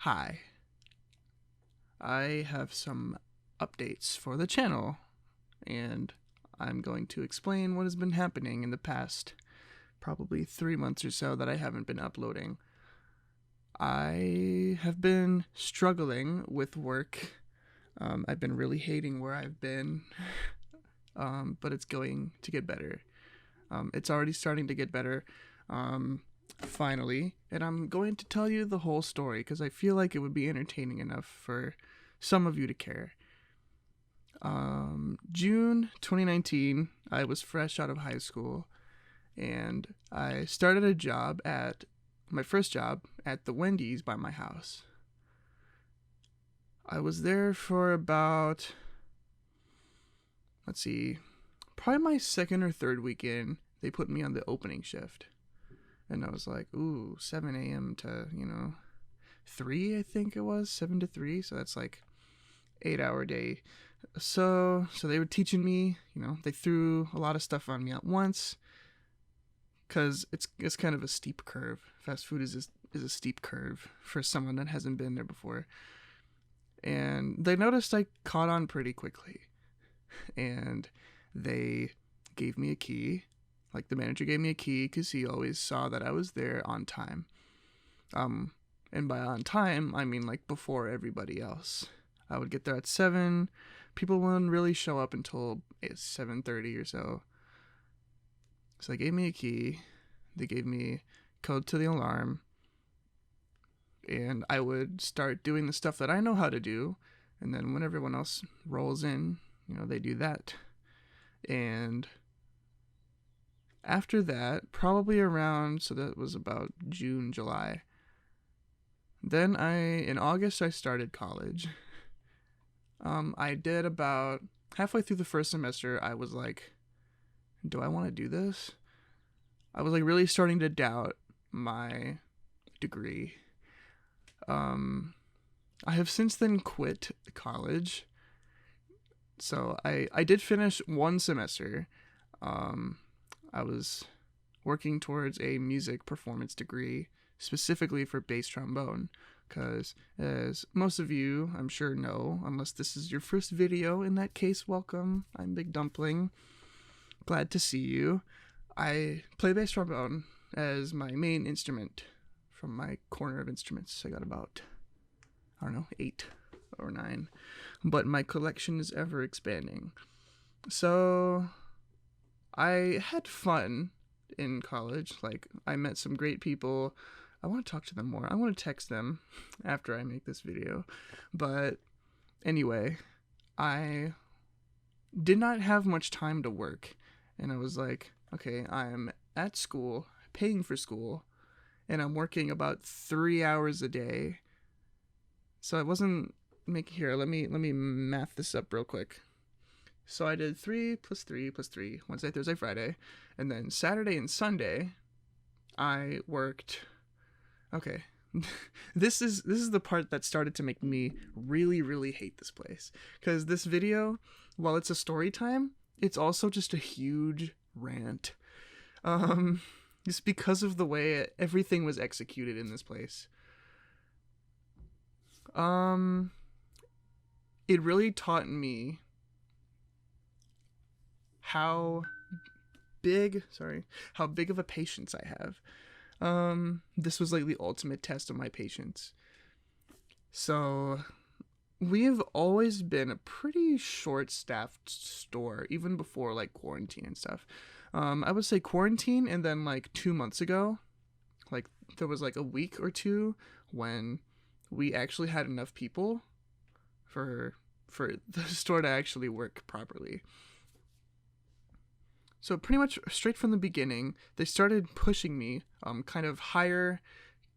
Hi, I have some updates for the channel, and I'm going to explain what has been happening in the past probably 3 months or so that I haven't been uploading. I have been struggling with work. I've been really hating where I've been, but it's going to get better. It's already starting to get better. Finally, and I'm going to tell you the whole story because I feel like it would be entertaining enough for some of you to care. June 2019, I was fresh out of high school, and I started a job at my first job at the Wendy's by my house. I was there for about, probably my second or third weekend. They put me on the opening shift. And I was like, ooh, 7 a.m. to, 3, I think it was, 7 to 3. So that's like 8-hour day. So they were teaching me, they threw a lot of stuff on me at once. Because it's kind of a steep curve. Fast food is a steep curve for someone that hasn't been there before. And they noticed I caught on pretty quickly. And they gave me a key. Like, the manager gave me a key because he always saw that I was there on time. And by on time, I mean like before everybody else. I would get there at 7. People wouldn't really show up until 7:30 or so. So they gave me a key. They gave me code to the alarm. And I would start doing the stuff that I know how to do. And then when everyone else rolls in, they do that. And after that, probably around, so that was about June, July. Then in August, I started college. I did about halfway through the first semester, I was like, do I want to do this? I was like really starting to doubt my degree. I have since then quit college. So I did finish one semester. I was working towards a music performance degree, specifically for bass trombone, because as most of you, I'm sure, know, unless this is your first video, in that case, welcome. I'm Big Dumpling. Glad to see you. I play bass trombone as my main instrument from my corner of instruments. I got about, 8 or 9, but my collection is ever expanding. So I had fun in college. Like, I met some great people. I want to talk to them more. I want to text them after I make this video. But anyway, I did not have much time to work. And I was like, okay, I'm at school, paying for school, and I'm working about 3 hours a day. So I wasn't making, here, let me math this up real quick. So I did 3 plus 3 plus 3, Wednesday, Thursday, Friday. And then Saturday and Sunday, I worked. Okay. This is the part that started to make me really, really hate this place. Because this video, while it's a story time, it's also just a huge rant. Just because of the way everything was executed in this place. It really taught me how big of a patience I have. This was like the ultimate test of my patience. So we have always been a pretty short-staffed store, even before like quarantine and stuff. I would say quarantine, and then like 2 months ago, like there was like a week or two when we actually had enough people for the store to actually work properly. So pretty much straight from the beginning, they started pushing me kind of higher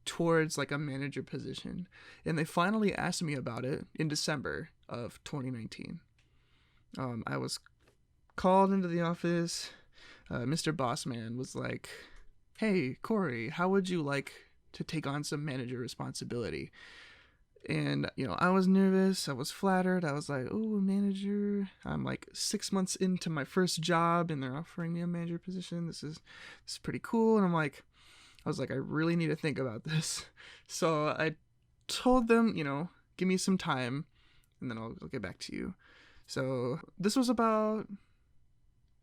towards like a manager position. And they finally asked me about it in December of 2019. I was called into the office. Mr. Bossman was like, hey, Corey, how would you like to take on some manager responsibility? And, I was nervous. I was flattered. I was like, oh, manager. I'm like 6 months into my first job and they're offering me a manager position. This is pretty cool. And I was like, I really need to think about this. So I told them, give me some time and then I'll get back to you. So this was about,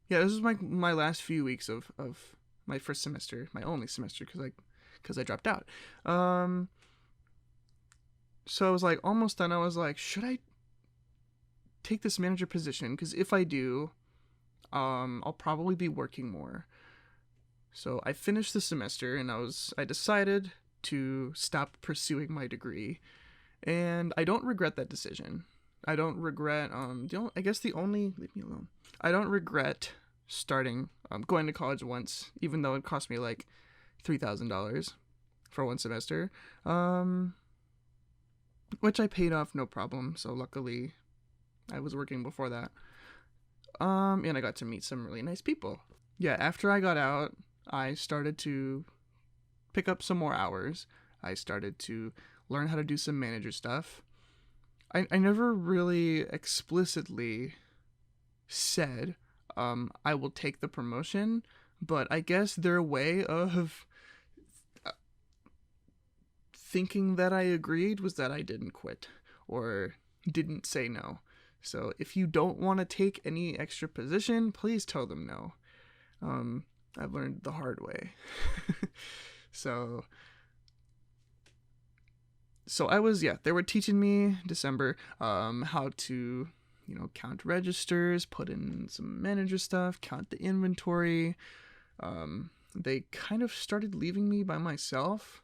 this was my last few weeks of my first semester, my only semester, because I dropped out. So I was like almost done. I was like, should I take this manager position? Because if I do, I'll probably be working more. So I finished the semester and I decided to stop pursuing my degree, and I don't regret that decision. I don't regret leave me alone. I don't regret starting going to college once, even though it cost me like $3,000 for one semester, which I paid off no problem. So luckily, I was working before that, and I got to meet some really nice people. Yeah, after I got out, I started to pick up some more hours. I started to learn how to do some manager stuff. I never really explicitly said I will take the promotion, but I guess their way of thinking that I agreed was that I didn't quit or didn't say no. So if you don't want to take any extra position, please tell them no. I've learned the hard way. So I was, they were teaching me December how to, count registers, put in some manager stuff, count the inventory. They kind of started leaving me by myself.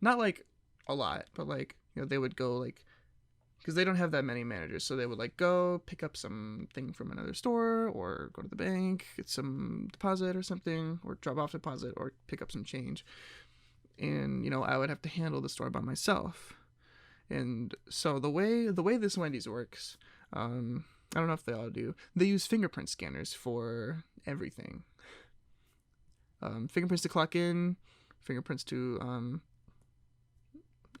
Not like a lot, but like, they would go like, because they don't have that many managers, so they would like go pick up something from another store or go to the bank, get some deposit or something, or drop off deposit or pick up some change. And, I would have to handle the store by myself. And so the way this Wendy's works, I don't know if they all do. They use fingerprint scanners for everything. Fingerprints to clock in, fingerprints to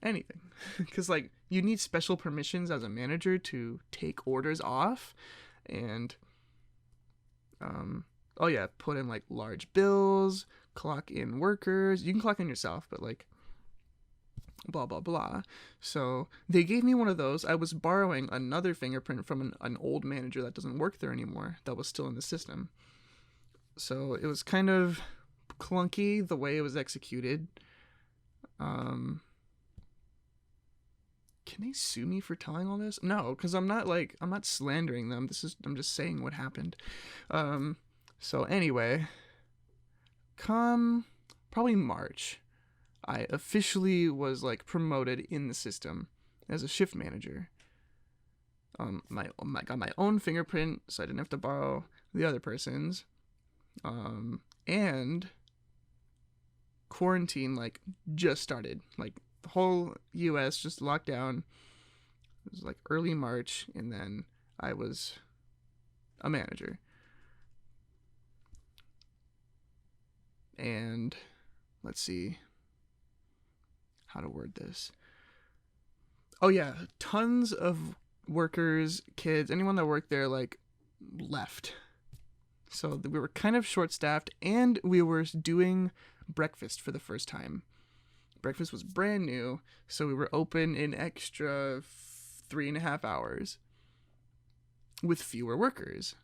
anything. Because like you need special permissions as a manager to take orders off, and put in like large bills, clock in workers. You can clock in yourself, but like blah blah blah. So they gave me one of those. I was borrowing another fingerprint from an old manager that doesn't work there anymore, that was still in the system. So it was kind of clunky the way it was executed. Can they sue me for telling all this? No, because I'm not slandering them. I'm just saying what happened. So anyway, come probably March, I officially was like promoted in the system as a shift manager. I got my own fingerprint, so I didn't have to borrow the other person's. And quarantine like just started. Like the whole U.S. just locked down. It was like early March, and then I was a manager. And let's see how to word this. Oh yeah, tons of workers, kids, anyone that worked there like left. So we were kind of short-staffed, and we were doing breakfast for the first time. Breakfast was brand new, so we were open an extra 3.5 hours with fewer workers.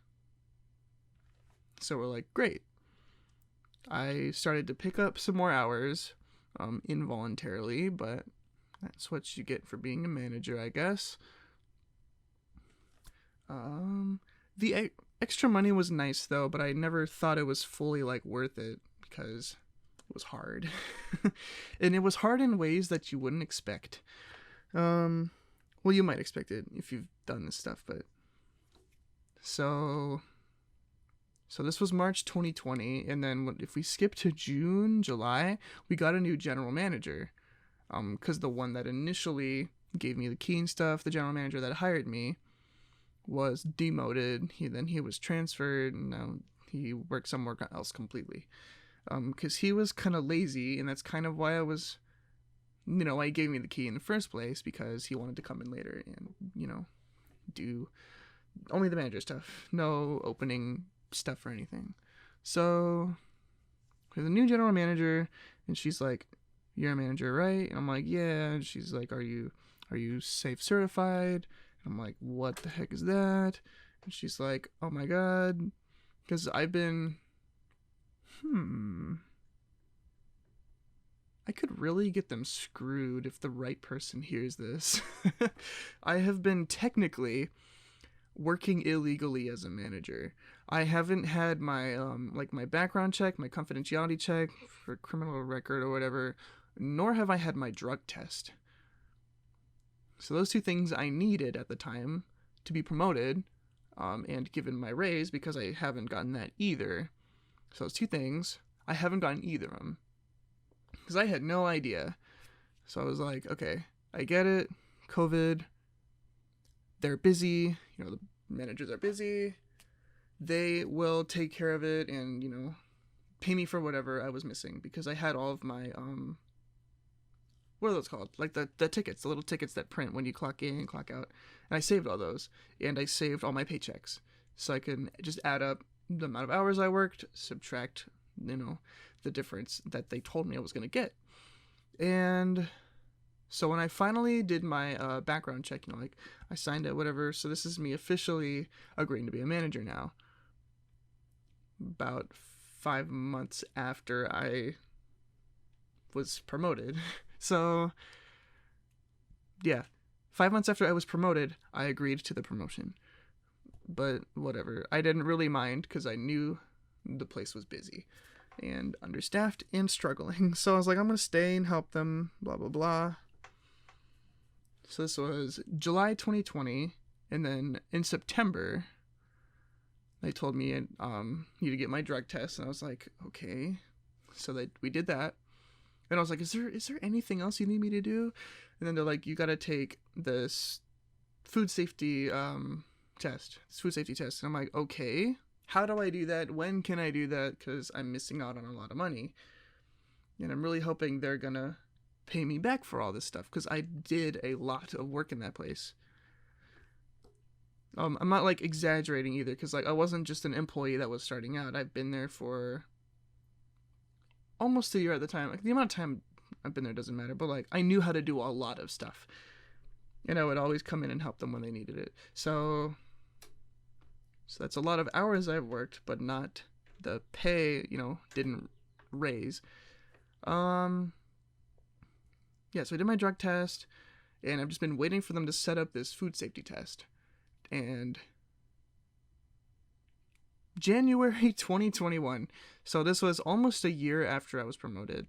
So we're like, great. I started to pick up some more hours, involuntarily, but that's what you get for being a manager, I guess. The extra money was nice though, but I never thought it was fully like worth it because it was hard. And it was hard in ways that you wouldn't expect. Well, you might expect it if you've done this stuff, but so this was March 2020, and then if we skip to June, July, we got a new general manager. Because the one that initially gave me the key and stuff, the general manager that hired me, was demoted. He was transferred, and now he works somewhere else completely. Because he was kind of lazy, and that's kind of why why he gave me the key in the first place, because he wanted to come in later and, do only the manager stuff, no opening stuff or anything. So there's a new general manager, and she's like, you're a manager, right? And I'm like, yeah. And she's like, are you safe certified? And I'm like, what the heck is that? And she's like, oh my god, because I've been, I could really get them screwed if the right person hears this. I have been technically working illegally as a manager. I haven't had my like my background check, my confidentiality check for criminal record or whatever, nor have I had my drug test. So those two things I needed at the time to be promoted, and given my raise, because I haven't gotten that either. So those two things, I haven't gotten either of them. Because I had no idea. So I was like, okay, I get it. COVID, they're busy. The managers are busy. They will take care of it and, pay me for whatever I was missing. Because I had all of my, what are those called? Like the tickets, the little tickets that print when you clock in and clock out. And I saved all those. And I saved all my paychecks. So I can just add up the amount of hours I worked, subtract, the difference that they told me I was going to get. And so when I finally did my background check, I signed it, whatever. So this is me officially agreeing to be a manager now. About 5 months after I was promoted. So, yeah. 5 months after I was promoted, I agreed to the promotion. But whatever. I didn't really mind because I knew the place was busy and understaffed and struggling. So I was like, I'm going to stay and help them, blah, blah, blah. So this was July 2020. And then in September, they told me I need to get my drug test. And I was like, okay. So we did that. And I was like, is there anything else you need me to do? And then they're like, you got to take this food safety test. And I'm like, okay. How do I do that? When can I do that? Because I'm missing out on a lot of money. And I'm really hoping they're going to pay me back for all this stuff. Because I did a lot of work in that place. I'm not like exaggerating either. Because I wasn't just an employee that was starting out. I've been there for almost a year at the time. The amount of time I've been there doesn't matter. But I knew how to do a lot of stuff. And I would always come in and help them when they needed it. So that's a lot of hours I've worked, but not the pay, didn't raise. Yeah, so I did my drug test, and I've just been waiting for them to set up this food safety test. And January 2021, so this was almost a year after I was promoted,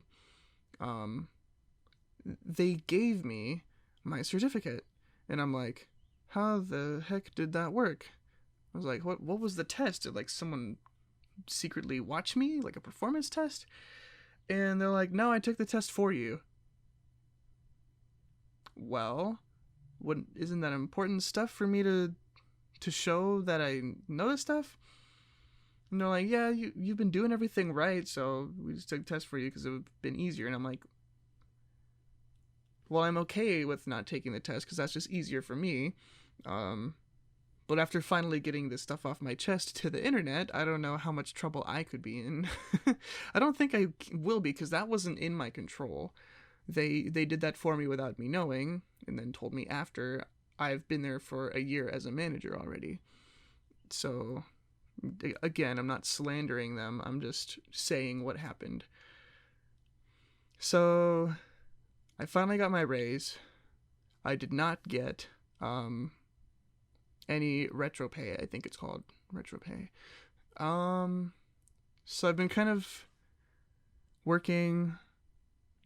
they gave me my certificate. And I'm like, how the heck did that work? I was like, what was the test? Did someone secretly watch me? Like a performance test? And they're like, no, I took the test for you. Well, isn't that important stuff for me to show that I know this stuff? And they're like, yeah, you've been doing everything right, so we just took the test for you because it would have been easier. And I'm like, well, I'm okay with not taking the test because that's just easier for me. But after finally getting this stuff off my chest to the internet, I don't know how much trouble I could be in. I don't think I will be because that wasn't in my control. They did that for me without me knowing, and then told me after. I've been there for a year as a manager already. So, again, I'm not slandering them. I'm just saying what happened. So, I finally got my raise. I did not get any retro pay. I think it's called retro pay. So I've been kind of working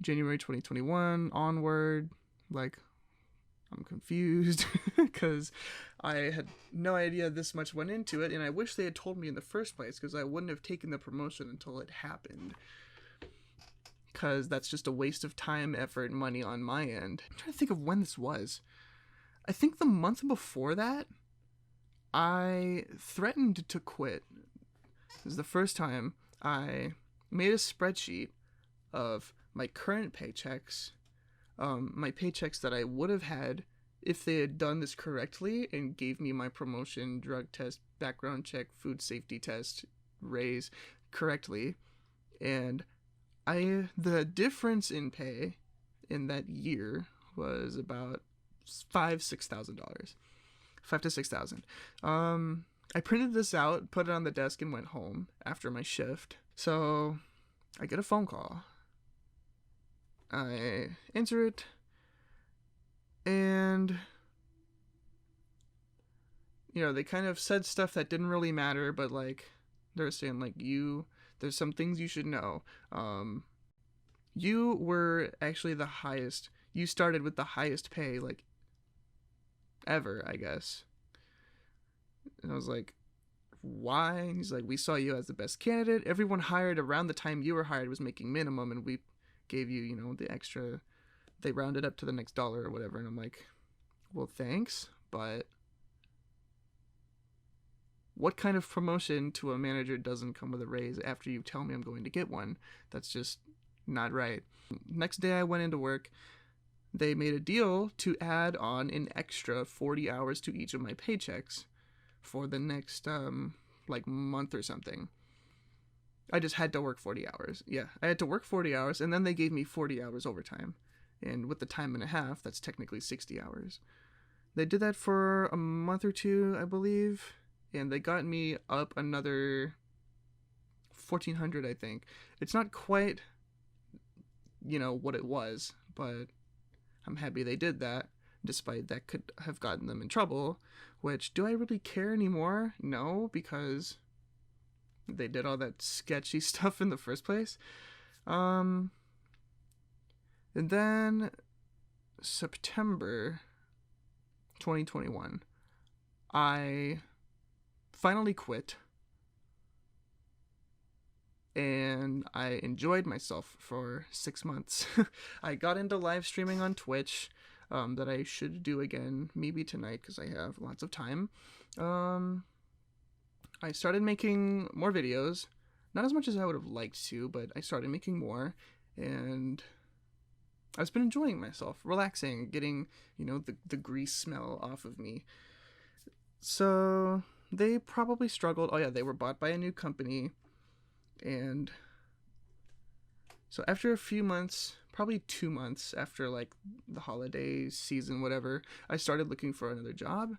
January 2021 onward. I'm confused because I had no idea this much went into it, and I wish they had told me in the first place because I wouldn't have taken the promotion until it happened. Because that's just a waste of time, effort, and money on my end. I'm trying to think of when this was. I think the month before that, I threatened to quit. This is the first time I made a spreadsheet of my current paychecks, my paychecks that I would have had if they had done this correctly and gave me my promotion, drug test, background check, food safety test, raise correctly. And The difference in pay in that year was about $5,000-$6,000. 5 to 6 thousand. I printed this out, put it on the desk, and went home after my shift. So I get a phone call. I answer it, and they kind of said stuff that didn't really matter, but like they're saying like there's some things you should know. You were actually the highest. You started with the highest pay like ever, I guess. And I was like, why? And he's like, we saw you as the best candidate. Everyone hired around the time you were hired was making minimum, and we gave you, the extra. They rounded up to the next dollar or whatever. And I'm like, well, thanks, but what kind of promotion to a manager doesn't come with a raise after you tell me I'm going to get one? That's just not right. Next day I went into work. They made a deal to add on an extra 40 hours to each of my paychecks for the next month or something. I just had to work 40 hours. Yeah, I had to work 40 hours, and then they gave me 40 hours overtime. And with the time and a half, that's technically 60 hours. They did that for a month or two, I believe, and they got me up another 1,400, I think. It's not quite, what it was, but I'm happy they did that, despite that could have gotten them in trouble, which, do I really care anymore? No, because they did all that sketchy stuff in the first place. And then September 2021, I finally quit, and I enjoyed myself for 6 months. I got into live streaming on Twitch, that I should do again, maybe tonight, because I have lots of time. I started making more videos, not as much as I would have liked to, but I started making more, and I've been enjoying myself, relaxing, getting, the grease smell off of me. So they probably struggled. Oh yeah, they were bought by a new company, and so after a few months, probably 2 months after like the holiday season, whatever, I started looking for another job.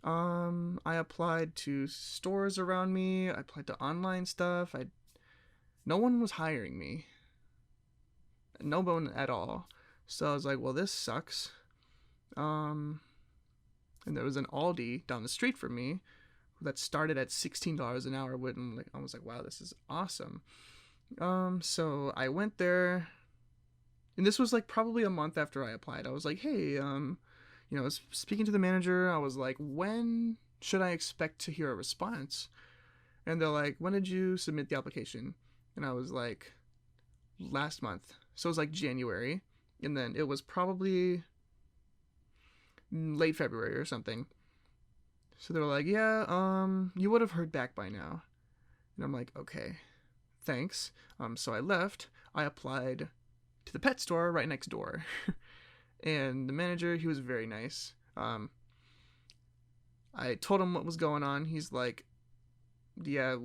I applied to stores around me. I applied to online stuff. No one was hiring me. No one at all. So I was like, well, this sucks. And there was an Aldi down the street from me that started at $16 an hour. And I was like, wow, this is awesome. So I went there, and this was like probably a month after I applied. I was like, hey, I was speaking to the manager. I was like, when should I expect to hear a response? And they're like, when did you submit the application? And I was like, last month. So it was like January, and then it was probably late February or something. So they were like, yeah, you would have heard back by now. And I'm like, okay, thanks. So I left. I applied to the pet store right next door. And the manager, he was very nice. I told him what was going on. He's like, yeah,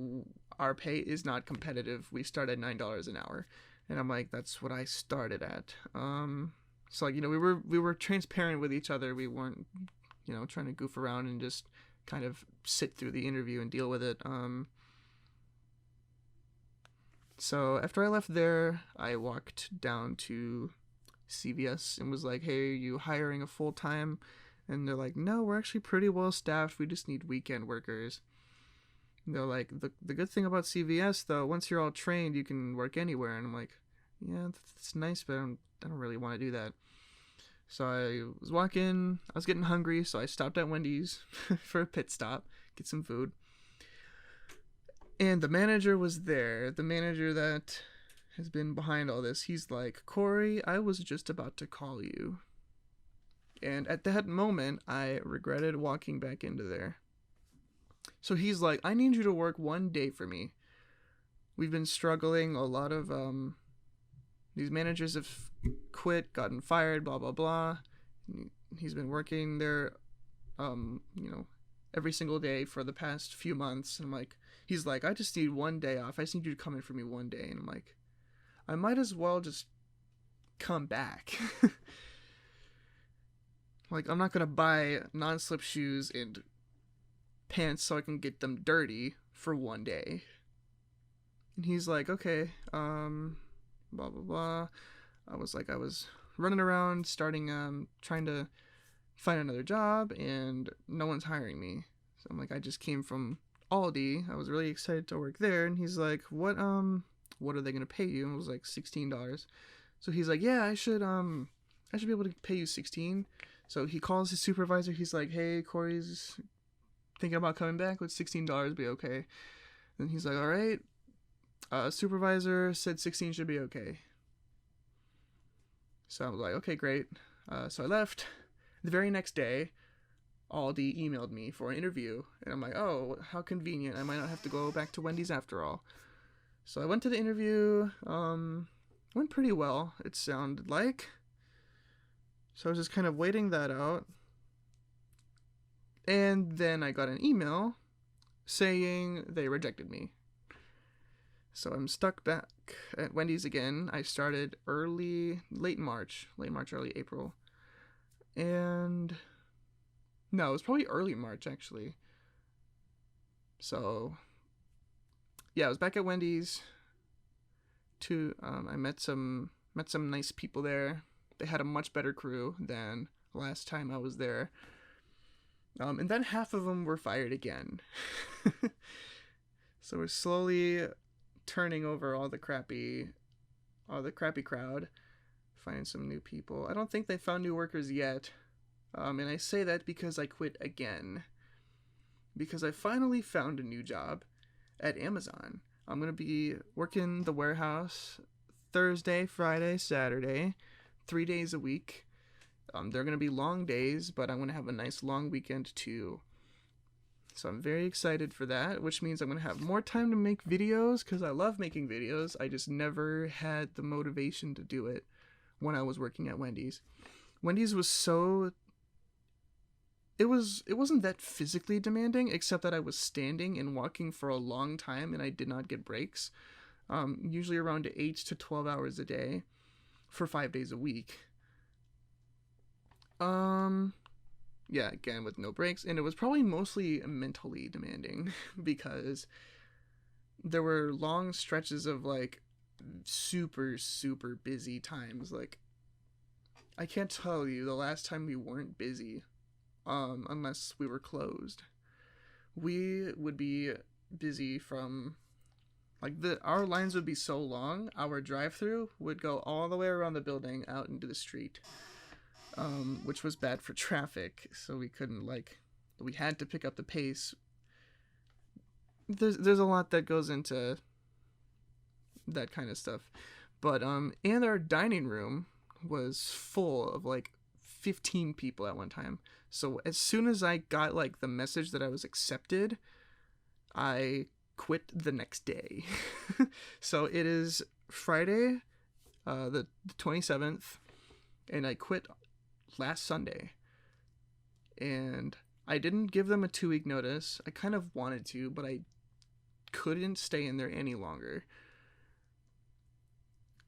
our pay is not competitive. We start at $9 an hour. And I'm like, that's what I started at. So like, we were transparent with each other. We weren't, trying to goof around and just kind of sit through the interview and deal with it. So after I left there, I walked down to CVS and was like, hey, are you hiring a full-time? And they're like, no, we're actually pretty well staffed. We just need weekend workers. And they're like, the good thing about CVS, though, once you're all trained, you can work anywhere. And I'm like, yeah, that's nice, but I don't really want to do that. So I was walking, I was getting hungry, so I stopped at Wendy's for a pit stop, get some food. And the manager was there, the manager that has been behind all this. He's like, Corey, I was just about to call you. And at that moment, I regretted walking back into there. So he's like, I need you to work one day for me. We've been struggling. A lot of these managers have quit, gotten fired, blah, blah, blah. He's been working there, every single day for the past few months. And I'm like, he's like, I just need one day off. I just need you to come in for me one day. And I'm like, I might as well just come back. Like, I'm not gonna buy non-slip shoes and pants so I can get them dirty for one day. And he's like, okay, blah blah blah. I was running around trying to find another job, and no one's hiring me. So I'm like, I just came from Aldi. I was really excited to work there. And he's like, what are they gonna pay you? And I was like, $16. So he's like, yeah, I should be able to pay you 16. So he calls his supervisor. He's like, hey, Corey's thinking about coming back. Would $16 be okay? And he's like, all right. Supervisor said 16 should be okay. So I was like, okay, great. So I left. The very next day, Aldi emailed me for an interview. And I'm like, oh, how convenient. I might not have to go back to Wendy's after all. So I went to the interview. Went pretty well, it sounded like. So I was just kind of waiting that out. And then I got an email saying they rejected me. So I'm stuck back at Wendy's again. I started late March, early April. And no, it was probably early March actually. So yeah, I was back at Wendy's. I met some nice people there. They had a much better crew than last time I was there. And then half of them were fired again. So we're slowly turning over all the crappy crowd, finding some new people. I don't think they found new workers yet. And I say that because I quit again. Because I finally found a new job at Amazon. I'm going to be working the warehouse Thursday, Friday, Saturday, 3 days a week. They're going to be long days, but I'm going to have a nice long weekend too. So I'm very excited for that, which means I'm going to have more time to make videos because I love making videos. I just never had the motivation to do it when I was working at Wendy's. Wendy's was it wasn't that physically demanding, except that I was standing and walking for a long time and I did not get breaks. Usually around 8 to 12 hours a day for 5 days a week. Yeah, again, with no breaks. And it was probably mostly mentally demanding because there were long stretches of like super, super busy times. Like, I can't tell you the last time we weren't busy, unless we were closed. We would be busy from like our lines would be so long, our drive-through would go all the way around the building out into the street. Which was bad for traffic, so we couldn't we had to pick up the pace. There's a lot that goes into that kind of stuff, but and our dining room was full of like 15 people at one time. So as soon as I got like the message that I was accepted, I quit the next day. So it is Friday, the 27th, and I quit last Sunday. And I didn't give them a 2-week notice. I kind of wanted to, but I couldn't stay in there any longer.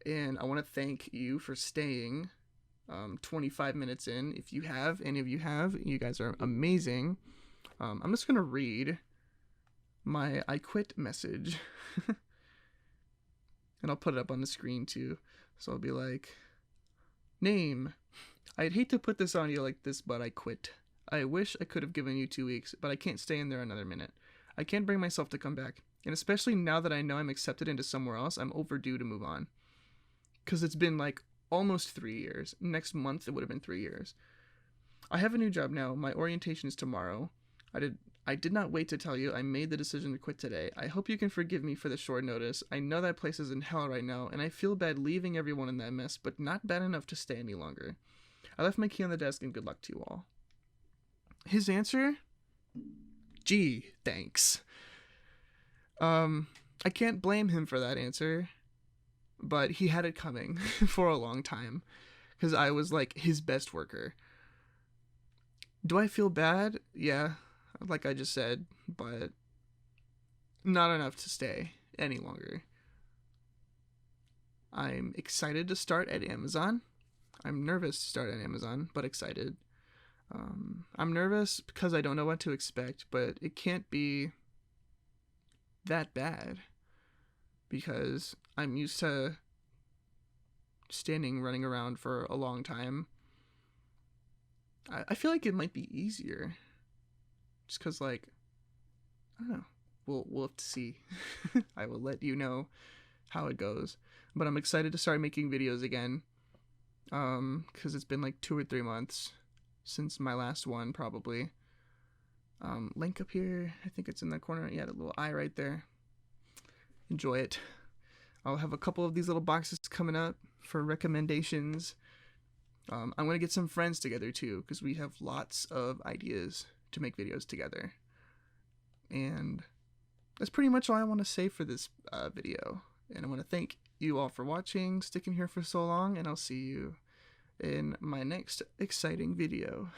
And I want to thank you for staying 25 minutes in. If you have, any of you have, you guys are amazing. I'm just going to read my I quit message. And I'll put it up on the screen too. So I'll be like, name. I'd hate to put this on you like this, but I quit. I wish I could have given you 2 weeks, but I can't stay in there another minute. I can't bring myself to come back. And especially now that I know I'm accepted into somewhere else, I'm overdue to move on. Because it's been like almost 3 years. Next month, it would have been 3 years. I have a new job now. My orientation is tomorrow. I did not wait to tell you. I made the decision to quit today. I hope you can forgive me for the short notice. I know that place is in hell right now, and I feel bad leaving everyone in that mess, but not bad enough to stay any longer. I left my key on the desk, and good luck to you all. His answer? Gee, thanks. I can't blame him for that answer, but he had it coming for a long time, because I was like his best worker. Do I feel bad? Yeah, like I just said, but not enough to stay any longer. I'm excited to start at Amazon. I'm nervous to start at Amazon, but excited. I'm nervous because I don't know what to expect, but it can't be that bad because I'm used to running around for a long time. I feel like it might be easier just because, like, I don't know. We'll have to see. I will let you know how it goes. But I'm excited to start making videos again. Because it's been like 2 or 3 months since my last one, probably. Link up here. I think it's in the corner. Yeah, the little eye right there. Enjoy it. I'll have a couple of these little boxes coming up for recommendations. I'm going to get some friends together too, because we have lots of ideas to make videos together. And that's pretty much all I want to say for this video. And I want to thank you all for watching, sticking here for so long, and I'll see you in my next exciting video.